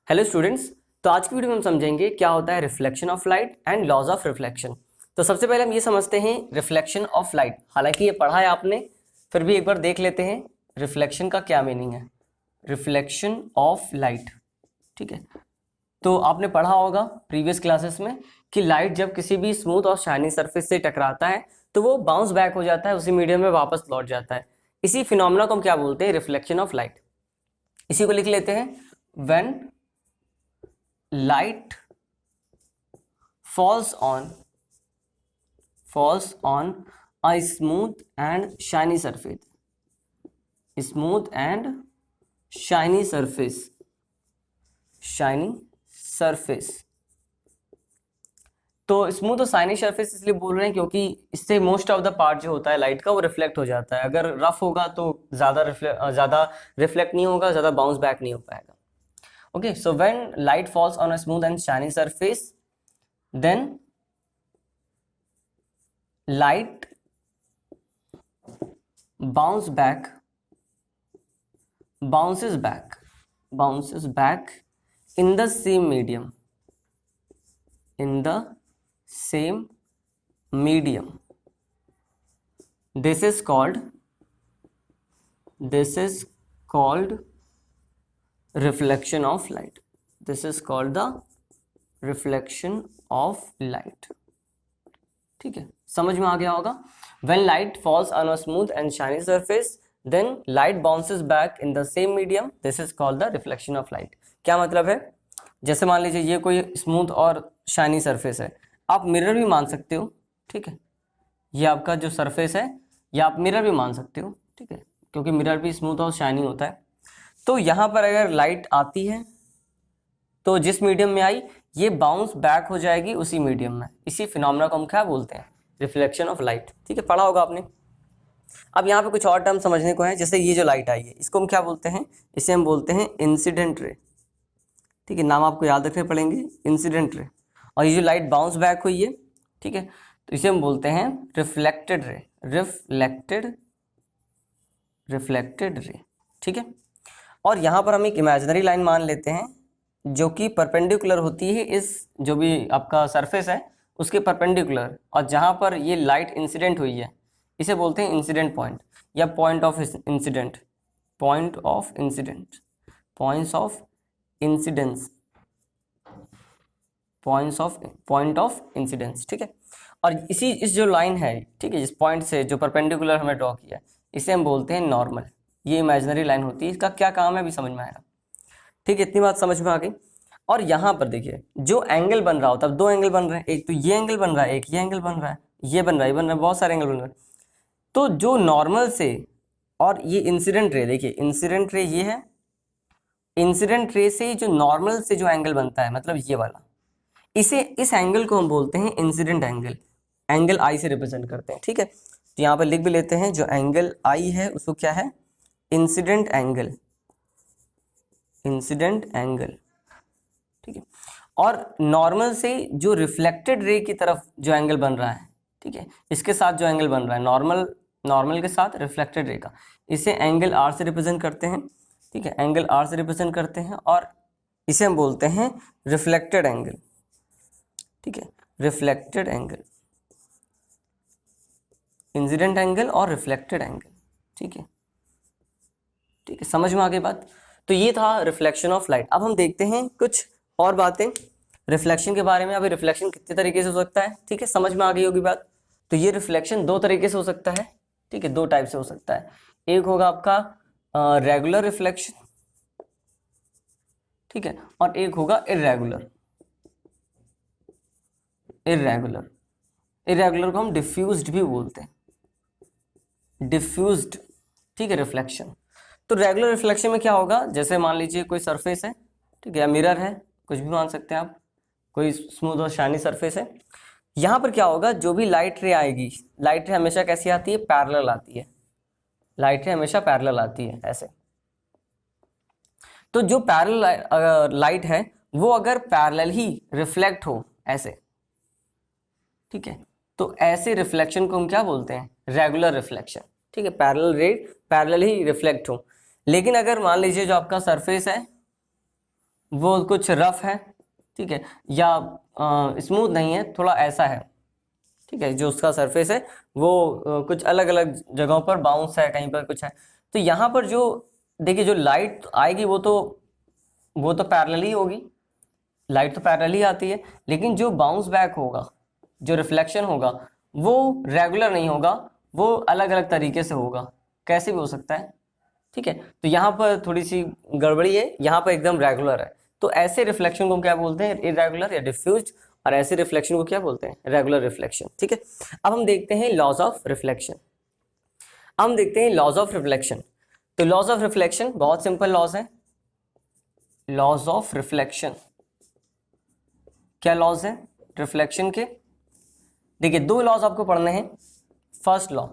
Hello students, तो आज की वीडियो में हम समझेंगे क्या होता है reflection of light and laws of reflection. तो सबसे पहले हम ये समझते हैं रिफ्लेक्शन ऑफ लाइट। हालांकि ये पढ़ा है आपने, फिर भी एक बार देख लेते हैं रिफ्लेक्शन का क्या मीनिंग है। रिफ्लेक्शन ऑफ लाइट, ठीक है, तो आपने पढ़ा होगा प्रीवियस क्लासेस में कि लाइट जब किसी भी स्मूथ और शाइनी सरफेस से टकराता है तो वो बाउंस बैक हो जाता है, उसी मीडियम में वापस लौट जाता है। इसी फिनोमेना को हम क्या बोलते हैं? Reflection of light. इसी को लिख लेते हैं, when light falls on a smooth and shiny surface। तो स्मूथ और शाइनी सरफेस इसलिए बोल रहे हैं क्योंकि इससे मोस्ट ऑफ द पार्ट जो होता है लाइट का वो रिफ्लेक्ट हो जाता है। अगर रफ होगा तो ज़्यादा रिफ्लेक्ट नहीं होगा, ज़्यादा बाउंस बैक नहीं हो पाएगा। Okay, so when light falls on a smooth and shiny surface, then light bounces back in the same medium. This is called reflection of light. This is called the reflection of light। ठीक है, समझ में आ गया होगा। When light falls on a smooth and shiny surface, then light bounces back in the same medium. This is called the reflection of light। क्या मतलब है? जैसे मान लीजिए ये कोई स्मूथ और शाइनी सरफेस है, आप मिरर भी मान सकते हो, ठीक है। ये आपका जो सरफेस है ये आप मिरर भी मान सकते हो, ठीक है, क्योंकि मिरर भी स्मूथ और शाइनी होता है। तो यहाँ पर अगर लाइट आती है तो जिस मीडियम में आई ये बाउंस बैक हो जाएगी उसी मीडियम में। इसी फिनोमेना को हम क्या बोलते हैं? Reflection of light. ठीक है, पढ़ा होगा आपने। अब यहाँ पे कुछ और टर्म समझने को है। जैसे ये जो लाइट आई है इसको हम क्या बोलते हैं? इसे हम बोलते हैं इंसिडेंट रे। ठीक है, नाम आपको याद रखने पड़ेंगे, इंसिडेंट रे। और ये जो लाइट बाउंस बैक हुई है, ठीक है, तो इसे हम बोलते हैं रिफ्लेक्टेड रे। रिफ्लेक्टेड रे, ठीक है। और यहाँ पर हम एक इमेजिनरी लाइन मान लेते हैं जो कि परपेंडिकुलर होती है इस जो भी आपका सरफेस है उसके परपेंडिकुलर, और जहाँ पर ये लाइट इंसिडेंट हुई है इसे बोलते हैं इंसिडेंट पॉइंट या पॉइंट ऑफ इंसिडेंस। ठीक है, और इस जो लाइन है, ठीक है, इस पॉइंट से जो परपेंडिकुलर हमें ड्रॉ किया इसे हम बोलते हैं नॉर्मल। ये इमेजिनरी लाइन होती है, इसका क्या काम है अभी समझ में आएगा। ठीक है, इतनी बात समझ में आ गई। और यहाँ पर देखिए जो एंगल बन रहा होता है, अब दो एंगल बन रहे हैं, एक तो ये एंगल बन रहा है, एक ये एंगल बन रहा है, ये बन रहा है, बहुत सारे एंगल बन रहे हैं। तो जो नॉर्मल से और ये इंसिडेंट रे, देखिए इंसिडेंट रे ये है, इंसिडेंट रे से जो नॉर्मल से जो एंगल बनता है मतलब ये वाला, इस एंगल को हम बोलते हैं इंसिडेंट एंगल। एंगल आई से रिप्रेजेंट करते हैं। ठीक है, तो यहाँ पर लिख भी लेते हैं, जो एंगल आई है उसको क्या है? Incident angle. ठीक है, और नॉर्मल से जो रिफ्लेक्टेड रे की तरफ जो एंगल बन रहा है, ठीक है, इसके साथ जो एंगल बन रहा है नॉर्मल के साथ रिफ्लेक्टेड रे का, इसे एंगल आर से रिप्रेजेंट करते हैं। ठीक है, एंगल आर से रिप्रेजेंट करते हैं और इसे हम बोलते हैं रिफ्लेक्टेड एंगल। ठीक है, रिफ्लेक्टेड एंगल, इंसिडेंट एंगल और रिफ्लेक्टेड एंगल। ठीक है, समझ में आ गई बात। तो ये था रिफ्लेक्शन ऑफ लाइट। अब हम देखते हैं कुछ और बातें रिफ्लेक्शन के बारे में। अभी रिफ्लेक्शन कितने तरीके से हो सकता है, ठीक है, समझ में आ गई होगी बात। तो ये रिफ्लेक्शन दो तरीके से हो सकता है, ठीक है, दो टाइप से हो सकता है। एक होगा आपका रेगुलर रिफ्लेक्शन, ठीक है, और एक होगा इर्रेगुलर को हम डिफ्यूज्ड भी बोलते हैं, डिफ्यूज्ड, ठीक है, रिफ्लेक्शन। तो रेगुलर रिफ्लेक्शन में क्या होगा? जैसे मान लीजिए कोई सरफेस है, ठीक है, या मिरर है, कुछ भी मान सकते हैं आप, कोई स्मूथ और शाइनी सरफेस है। यहाँ पर क्या होगा? जो भी लाइट रे आएगी, लाइट रे हमेशा कैसी आती है? पैरेलल आती है। लाइट रे हमेशा पैरेलल आती है, ऐसे। तो जो पैरेलल लाइट है वो अगर पैरेलल ही रिफ्लेक्ट हो ऐसे, ठीक है, तो ऐसे रिफ्लेक्शन को हम क्या बोलते हैं? Regular reflection. ठीक है, पैरेलल रे पैरेलल ही रिफ्लेक्ट हो। लेकिन अगर मान लीजिए जो आपका सरफेस है वो कुछ रफ है, ठीक है, या स्मूथ नहीं है, थोड़ा ऐसा है, ठीक है, जो उसका सरफेस है वो कुछ अलग अलग जगहों पर बाउंस है, कहीं पर कुछ है। तो यहाँ पर जो देखिए जो लाइट आएगी वो तो पैरेलल ही होगी, लाइट तो पैरेलल ही आती है, लेकिन जो बाउंस बैक होगा, जो रिफ्लेक्शन होगा, वो रेगुलर नहीं होगा, वो अलग अलग तरीके से होगा, कैसे भी हो सकता है, ठीक है। तो यहाँ पर थोड़ी सी गड़बड़ी है, यहाँ पर एकदम रेगुलर है। तो ऐसे रिफ्लेक्शन को क्या बोलते हैं, इरेगुलर या डिफ्यूज्ड, और ऐसे रिफ्लेक्शन को क्या बोलते हैं, रेगुलर रिफ्लेक्शन, ठीक है। अब हम देखते हैं लॉज ऑफ रिफ्लेक्शन। हम देखते हैं लॉज ऑफ रिफ्लेक्शन। तो लॉज ऑफ रिफ्लेक्शन बहुत सिंपल लॉज है। लॉज ऑफ रिफ्लेक्शन, क्या लॉज है रिफ्लेक्शन के, देखिए दो लॉज आपको पढ़ने हैं। फर्स्ट लॉ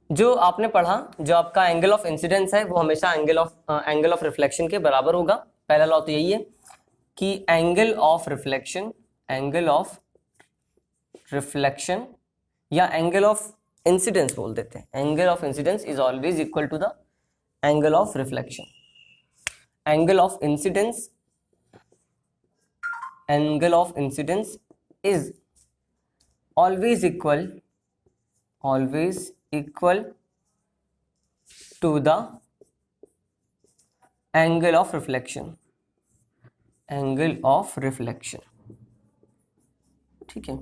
जो आपने पढ़ा, जो आपका एंगल ऑफ इंसिडेंस है वो हमेशा एंगल ऑफ रिफ्लेक्शन के बराबर होगा। पहला लॉ तो यही है कि एंगल ऑफ रिफ्लेक्शन या एंगल ऑफ इंसिडेंस बोल देते हैं, angle of incidence is always equal to the angle of reflection. Angle of incidence is always equal to the angle of reflection, ठीक है।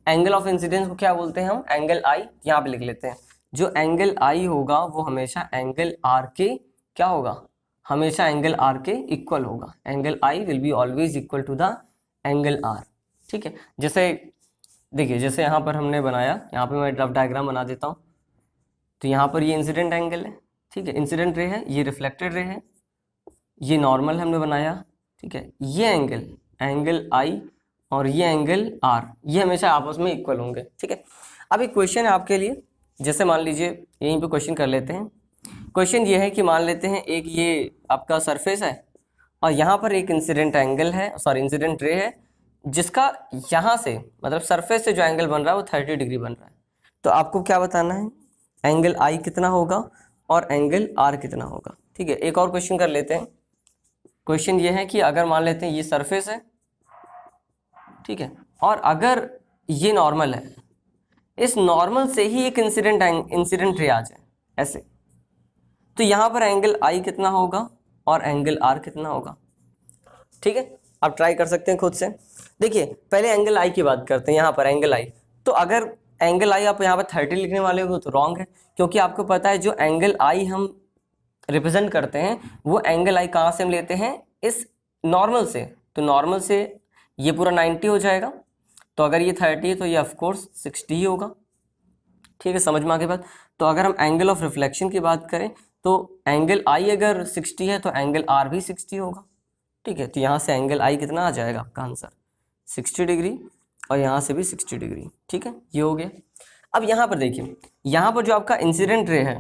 एंगल ऑफ इंसिडेंस को क्या बोलते हैं हम, एंगल आई, यहाँ पे लिख लेते हैं। जो एंगल आई होगा वो हमेशा एंगल आर के क्या होगा, हमेशा एंगल आर के इक्वल होगा। Angle i will be always equal to the angle r, ठीक है। जैसे देखिए, जैसे यहाँ पर हमने बनाया, यहाँ पे मैं रफ डायग्राम बना देता हूँ। तो यहाँ पर ये इंसिडेंट एंगल है, ठीक है, इंसिडेंट रे है, ये रिफ्लेक्टेड रे है, ये नॉर्मल हमने बनाया, ठीक है। ये एंगल आई और ये एंगल आर, ये हमेशा आपस में इक्वल होंगे, ठीक है। अब एक क्वेश्चन है आपके लिए, जैसे मान लीजिए यहीं पे क्वेश्चन कर लेते हैं। क्वेश्चन ये है कि मान लेते हैं एक ये आपका सरफेस है और यहाँ पर एक इंसिडेंट एंगल है, सॉरी इंसिडेंट रे है, जिसका यहाँ से मतलब सरफेस से जो एंगल बन रहा है वो 30 डिग्री बन रहा है। तो आपको क्या बताना है, एंगल आई कितना होगा और एंगल आर कितना होगा, ठीक है। एक और क्वेश्चन कर लेते हैं। क्वेश्चन ये है कि अगर मान लेते हैं ये सरफेस है, ठीक है, और अगर ये नॉर्मल है, इस नॉर्मल से ही एक इंसिडेंट रे आ जाए ऐसे, तो यहाँ पर एंगल आई कितना होगा और एंगल आर कितना होगा, ठीक है। आप ट्राई कर सकते हैं खुद से। देखिए पहले एंगल आई की बात करते हैं, यहाँ पर एंगल आई, तो अगर एंगल आई आप यहाँ पर 30 लिखने वाले हो तो रॉन्ग है, क्योंकि आपको पता है जो एंगल आई हम रिप्रेजेंट करते हैं वो एंगल आई कहाँ से हम लेते हैं, इस नॉर्मल से। तो नॉर्मल से ये पूरा 90 हो जाएगा, तो अगर ये 30 है तो ये ऑफकोर्स 60 ही होगा, ठीक है, समझ में आ गई बात। तो अगर हम एंगल ऑफ रिफ्लेक्शन की बात करें तो एंगल आई अगर 60 है तो एंगल आर भी 60 होगा, ठीक है। तो यहाँ से एंगल आई कितना आ जाएगा आपका आंसर 60 डिग्री, और यहाँ से भी 60 डिग्री, ठीक है, ये हो गया। अब यहाँ पर देखिए, यहाँ पर जो आपका इंसिडेंट रे है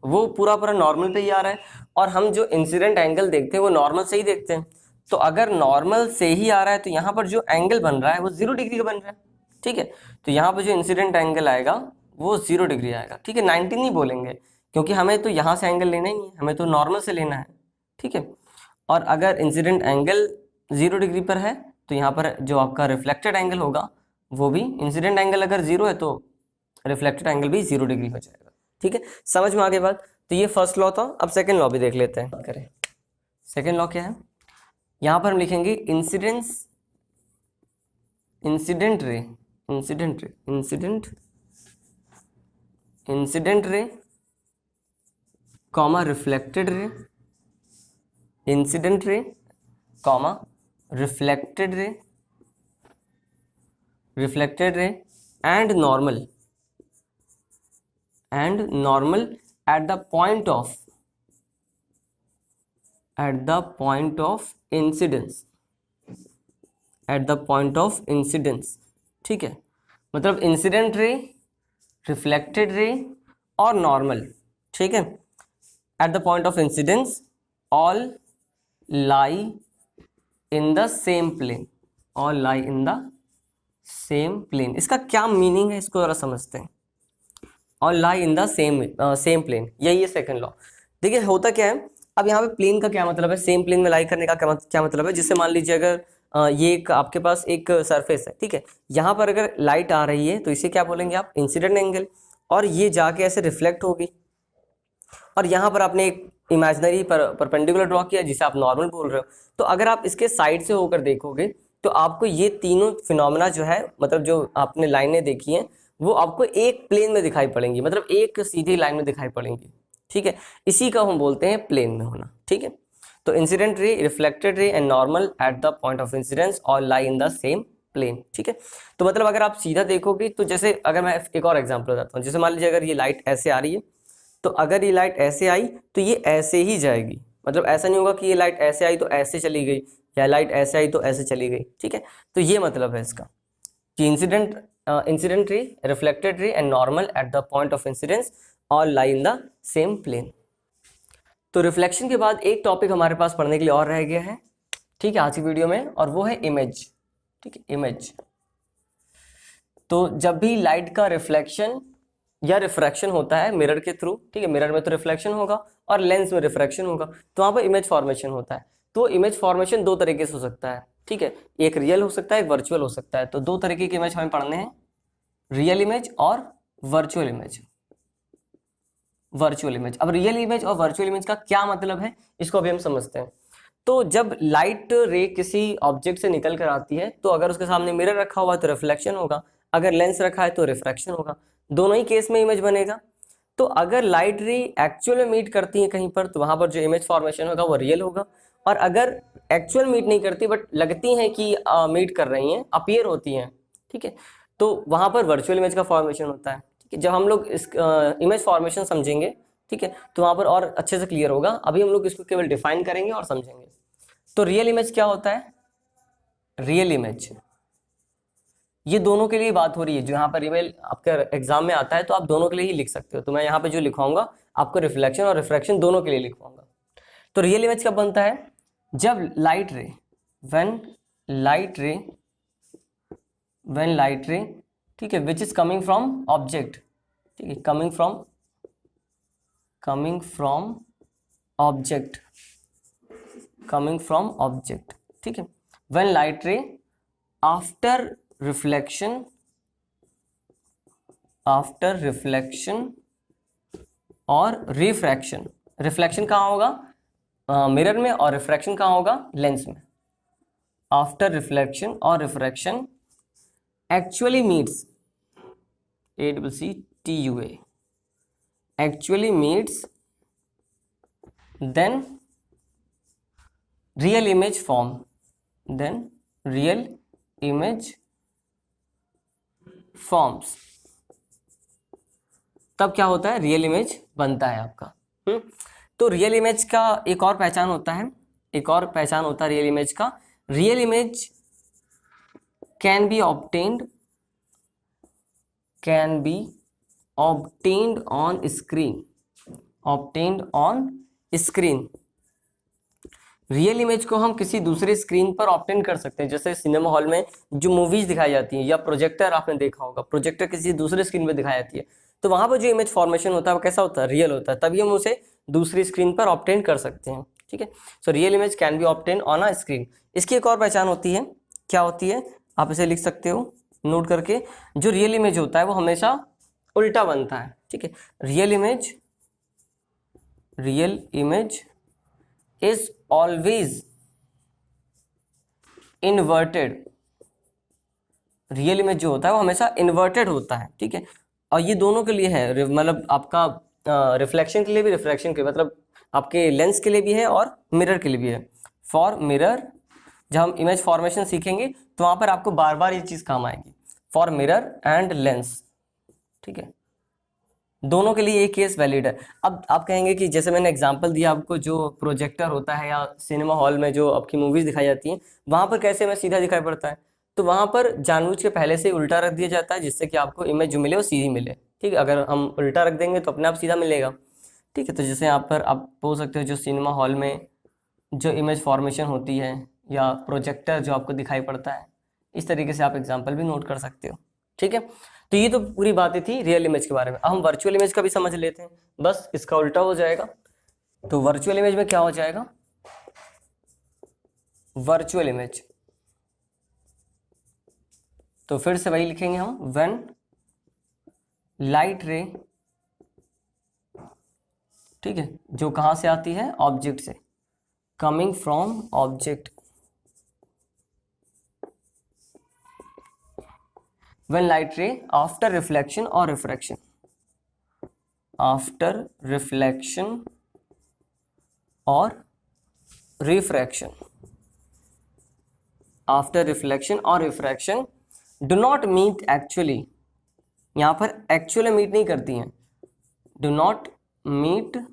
वो पूरा नॉर्मल पे ही आ रहा है, और हम जो इंसिडेंट एंगल देखते हैं वो नॉर्मल से ही देखते हैं। तो अगर नॉर्मल से ही आ रहा है तो यहाँ पर जो एंगल बन रहा है वो 0 डिग्री का बन रहा है, ठीक है। तो यहाँ पर जो इंसिडेंट एंगल आएगा वो 0 डिग्री आएगा, ठीक है। 90 नहीं बोलेंगे, क्योंकि हमें तो यहाँ से एंगल लेना ही नहीं है, हमें तो नॉर्मल से लेना है, ठीक है। और अगर इंसिडेंट एंगल 0 डिग्री पर है तो यहाँ पर जो आपका रिफ्लेक्टेड एंगल होगा वो भी, इंसिडेंट एंगल अगर 0 है तो रिफ्लेक्टेड एंगल भी 0 डिग्री हो जाएगा, ठीक है। समझ में आ गई बात। तो ये फर्स्ट लॉ था। अब सेकंड लॉ भी देख लेते हैं, करें। सेकंड लॉ क्या है, यहाँ पर हम लिखेंगे incident ray comma reflected ray, incident ray comma reflected ray and normal at the point of incidence, ठीक है। मतलब इंसिडेंट रे, रिफ्लेक्टेड रे और नॉर्मल, ठीक है, eight the point of incidence all lie in the same plane। इसका क्या meaning है, इसको जरा समझते हैं। और लाई इन द सेम प्लेन, यही है सेकंड लॉ। देखिए होता क्या है, अब यहाँ पे प्लेन का क्या मतलब है, सेम प्लेन में लाई करने का क्या मतलब है, जिससे मान लीजिए अगर ये एक आपके पास एक सरफेस है, ठीक है, यहाँ पर अगर लाइट आ रही है तो इसे क्या बोलेंगे आप, इंसिडेंट एंगल, और ये जाके ऐसे रिफ्लेक्ट होगी, और यहाँ पर आपने एक इमेजिनरी परपेंडिकुलर ड्रॉ किया जिसे आप नॉर्मल बोल रहे हो। तो अगर आप इसके साइड से होकर देखोगे तो आपको ये तीनों फिनोमेना जो है, मतलब जो आपने लाइनें देखी हैं वो आपको एक प्लेन में दिखाई पड़ेंगी, मतलब एक सीधी लाइन में दिखाई पड़ेंगी, ठीक है, इसी का हम बोलते हैं प्लेन में होना, ठीक है। तो incident ray, reflected ray and normal at the point of incidence all lie in the same plane, ठीक है। तो मतलब अगर आप सीधा देखोगे तो जैसे अगर मैं एक और एग्जांपल बताता हूँ, जैसे मान लीजिए अगर ये लाइट ऐसे आ रही है, तो अगर ये लाइट ऐसे आई तो ये ऐसे ही जाएगी, मतलब ऐसा नहीं होगा कि ये लाइट ऐसे आई तो ऐसे चली गई, या लाइट ऐसे आई तो ऐसे चली गई, ठीक है। तो ये मतलब है इसका कि incident ray, reflected ray and normal at the point of incidence all lie in the same plane. तो रिफ्लेक्शन के बाद एक टॉपिक हमारे पास पढ़ने के लिए और रह गया है, ठीक है, आज की वीडियो में, और वो है इमेज, ठीक है, इमेज। तो जब भी लाइट का रिफ्लेक्शन या रिफ्रैक्शन होता है मिरर के थ्रू, ठीक है, मिरर में तो रिफ्लेक्शन होगा और लेंस में रिफ्रैक्शन होगा, तो वहां पर इमेज फॉर्मेशन होता है। तो इमेज फॉर्मेशन दो तरीके से हो सकता है, ठीक है, एक रियल हो सकता है, एक वर्चुअल हो सकता है। तो दो तरीके की इमेज हमें पढ़ने हैं, रियल इमेज और वर्चुअल इमेज। वर्चुअल इमेज, अब रियल इमेज और वर्चुअल इमेज का क्या मतलब है इसको अभी हम समझते हैं। तो जब लाइट रे किसी ऑब्जेक्ट से निकल कर आती है तो अगर उसके सामने मिरर रखा हुआ है तो रिफ्लेक्शन होगा, अगर लेंस रखा है तो रिफ्रैक्शन होगा, दोनों ही केस में इमेज बनेगा। तो अगर लाइट रे एक्चुअल में मीट करती है कहीं पर तो वहां पर जो इमेज फॉर्मेशन होगा वो रियल होगा, और अगर एक्चुअल मीट नहीं करती बट लगती हैं कि मीट कर रही हैं, अपीयर होती हैं, ठीक है, तो वहां पर वर्चुअल इमेज का फॉर्मेशन होता है, ठीक है। जब हम लोग इस इमेज फॉर्मेशन समझेंगे, ठीक है, तो वहां पर और अच्छे से क्लियर होगा, अभी हम लोग इसको केवल डिफाइन करेंगे और समझेंगे। तो रियल इमेज क्या होता है, रियल इमेज, ये दोनों के लिए बात हो रही है, जो यहाँ पर ईमेल आपके एग्जाम में आता है तो आप दोनों के लिए ही लिख सकते हो। तो मैं यहाँ पे जो लिखवाऊंगा आपको रिफ्लेक्शन और रिफ्रैक्शन दोनों के लिए लिखवाऊंगा। तो रियल इमेज कब बनता है, जब लाइट रे, व्हेन लाइट रे, ठीक है, which is coming from object, ठीक है, कमिंग फ्रॉम ऑब्जेक्ट, ठीक है, when light ray after reflection और रिफ्रैक्शन, रिफ्लेक्शन कहाँ होगा, मिरर में, और रिफ्रैक्शन कहाँ होगा, लेंस में। आफ्टर रिफ्लेक्शन और refraction actually meets, ACCTUA, actually meets, then real image forms, तब क्या होता है, रियल इमेज बनता है आपका। तो रियल इमेज का एक और पहचान होता है, रियल इमेज का, real image can be obtained on screen, real image को हम किसी दूसरे स्क्रीन पर ऑब्टेन कर सकते हैं। जैसे सिनेमा हॉल में जो मूवीज दिखाई जाती हैं, या प्रोजेक्टर आपने देखा होगा, प्रोजेक्टर किसी दूसरे स्क्रीन पर दिखाई जाती है, तो वहां पर जो इमेज फॉर्मेशन होता है वो कैसा होता है, रियल होता है, तभी हम उसे दूसरी स्क्रीन पर ऑब्टेन कर सकते हैं, ठीक है। So real image can be obtain on a screen. इसकी एक और पहचान होती है, क्या होती है, आप इसे लिख सकते हो नोट करके, जो रियल इमेज होता है वो हमेशा उल्टा बनता है, ठीक है। Real image is always inverted, real image जो होता है वो हमेशा इन्वर्टेड होता है, ठीक है। और ये दोनों के लिए है, मतलब आपका रिफ्लेक्शन के लिए भी, रिफ्रैक्शन के मतलब आपके लेंस के लिए भी है और मिरर के लिए भी है। फॉर मिरर, जब हम इमेज फॉर्मेशन सीखेंगे तो वहां पर आपको बार बार ये चीज काम आएगी, फॉर मिरर एंड लेंस, ठीक है, दोनों के लिए ये केस वैलिड है। अब आप कहेंगे कि जैसे मैंने एग्जांपल दिया आपको, जो प्रोजेक्टर होता है या सिनेमा हॉल में जो आपकी मूवीज दिखाई जाती हैं, वहां पर कैसे में सीधा दिखाई पड़ता है, तो वहां पर जानबूझ के पहले से उल्टा रख दिया जाता है, जिससे कि आपको इमेज जो मिले वो सीधी मिले, ठीक है। अगर हम उल्टा रख देंगे तो अपने आप सीधा मिलेगा, ठीक है। तो जैसे यहाँ पर आप बोल सकते हो, जो सिनेमा हॉल में जो इमेज फॉर्मेशन होती है या प्रोजेक्टर जो आपको दिखाई पड़ता है, इस तरीके से आप एग्जाम्पल भी नोट कर सकते हो, ठीक है। तो ये तो पूरी बातें थी रियल इमेज के बारे में। अब हम वर्चुअल इमेज का भी समझ लेते हैं, बस इसका उल्टा हो जाएगा। तो वर्चुअल इमेज में क्या हो जाएगा, वर्चुअल इमेज, तो फिर से वही लिखेंगे हम, व्हेन लाइट रे, ठीक है, जो कहां से आती है, ऑब्जेक्ट से, coming from object, when light ray after reflection और रिफ्रैक्शन, आफ्टर रिफ्लेक्शन और रिफ्रैक्शन, आफ्टर रिफ्लेक्शन और refraction do not meet actually, यहां पर एक्चुअली मीट नहीं करती हैं, do not meet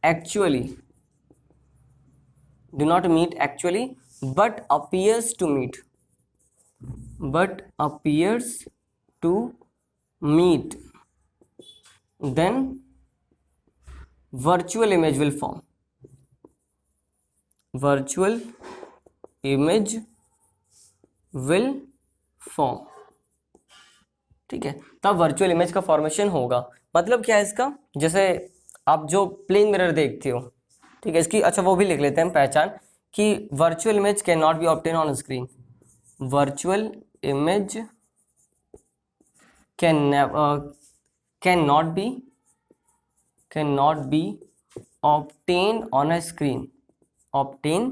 actually, do not meet actually but appears to meet, but appears to meet, then virtual image will form, virtual image will form, ठीक है, तब virtual image का formation होगा। मतलब क्या है इसका, जैसे आप जो प्लेन मिरर देखते हो, ठीक है, इसकी अच्छा वो भी लिख लेते हैं पहचान, कि virtual image can not be obtain on screen, virtual image cannot be obtained on a screen, obtain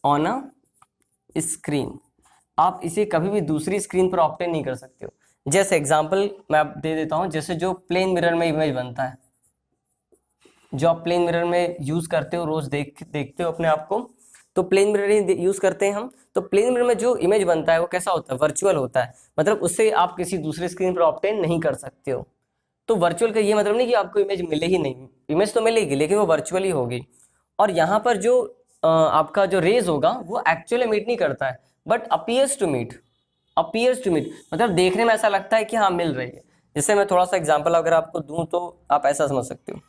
on a screen, आप इसे कभी भी दूसरी स्क्रीन पर ऑब्टेन नहीं कर सकते हो। जैसे एग्जांपल मैं आप दे देता हूं, जैसे जो प्लेन मिरर में इमेज बनता है, जो आप प्लेन मिरर में यूज करते हो, रोज देखते हो अपने आप को, तो प्लेन मिरर ही यूज करते हैं हम। तो प्लेन मिरर में जो इमेज बनता है वो कैसा होता है, वर्चुअल होता है, मतलब उससे आप किसी दूसरी स्क्रीन पर ऑब्टेन नहीं कर सकते हो। तो वर्चुअल का ये मतलब नहीं कि आपको इमेज मिले ही नहीं, इमेज तो मिलेगी लेकिन वो वर्चुअल ही होगी। और यहाँ पर जो आपका जो रेज होगा वो एक्चुअली मीट नहीं करता है, but appears to meet, appears to meet मतलब देखने में ऐसा लगता है कि हाँ मिल रही है। जैसे मैं थोड़ा सा एग्जाम्पल अगर आपको दूं तो आप ऐसा समझ सकते हो,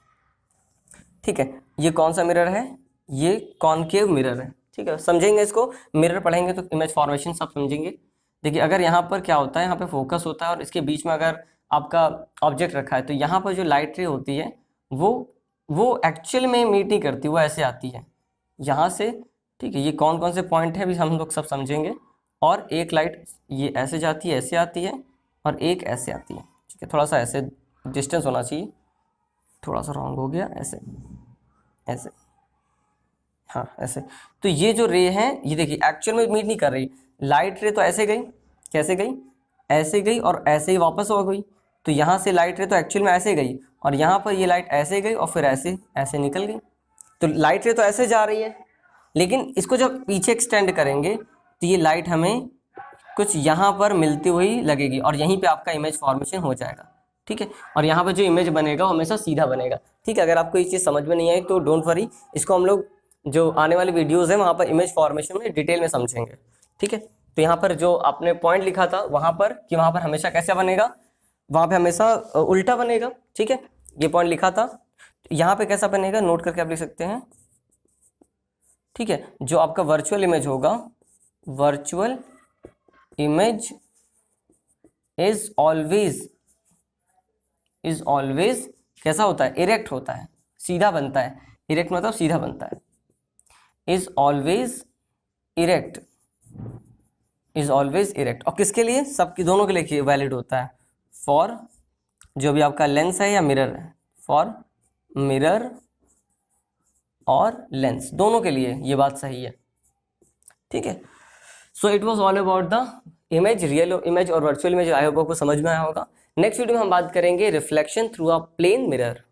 ठीक है, ये कौन सा मिरर है, ये कॉनकेव मिरर है, ठीक है, समझेंगे इसको, मिरर पढ़ेंगे तो इमेज फॉर्मेशन सब समझेंगे। देखिए अगर यहाँ पर क्या होता है, यहाँ पे फोकस होता है और इसके बीच में अगर आपका ऑब्जेक्ट रखा है, तो यहाँ पर जो लाइट रे होती है वो एक्चुअल में मीट नहीं करती, वो ऐसे आती है यहाँ से, ठीक है, ये कौन कौन से पॉइंट है अभी हम लोग सब समझेंगे। और एक लाइट ये ऐसे जाती है, ऐसे आती है, और एक ऐसे आती है, ठीक है, थोड़ा सा ऐसे डिस्टेंस होना चाहिए, थोड़ा सा रॉन्ग हो गया, ऐसे ऐसे, हाँ ऐसे। तो ये जो रे है ये देखिए एक्चुअल में मीट नहीं कर रही, लाइट रे तो ऐसे गई, कैसे गई, ऐसे गई और ऐसे ही वापस हो गई। तो यहाँ से लाइट रे तो एक्चुअल में ऐसे गई, और यहाँ पर ये लाइट ऐसे गई और फिर ऐसे ऐसे निकल गई। तो लाइट रे तो ऐसे जा रही है, लेकिन इसको जब पीछे एक्सटेंड करेंगे तो ये लाइट हमें कुछ यहाँ पर मिलती हुई लगेगी, और यहीं पे आपका इमेज फॉर्मेशन हो जाएगा, ठीक है। और यहाँ पर जो इमेज बनेगा वो हमेशा सीधा बनेगा, ठीक है। अगर आपको ये चीज़ समझ में नहीं आई तो डोंट वरी, इसको हम लोग जो आने वाली वीडियोज़ है वहाँ पर इमेज फॉर्मेशन में डिटेल में समझेंगे, ठीक है। तो यहाँ पर जो आपने पॉइंट लिखा था वहाँ पर कि वहाँ पर हमेशा कैसा बनेगा, वहाँ पे हमेशा उल्टा बनेगा, ठीक है, ये पॉइंट लिखा था। यहाँ पे कैसा बनेगा नोट करके आप लिख सकते हैं, ठीक है। जो आपका वर्चुअल इमेज होगा, वर्चुअल इमेज इज ऑलवेज कैसा होता है, इरेक्ट होता है, सीधा बनता है, इरेक्ट मतलब सीधा बनता है, is always erect, is always erect. और किसके लिए, सबकी दोनों के लिए वैलिड होता है, फॉर जो भी आपका लेंस है या मिरर है, फॉर मिरर और लेंस दोनों के लिए ये बात सही है, ठीक है। So it was all about the image, real image और वर्चुअल इमेज। आई होप आपको समझ में आया होगा। नेक्स्ट वीडियो में हम बात करेंगे reflection through a plane mirror.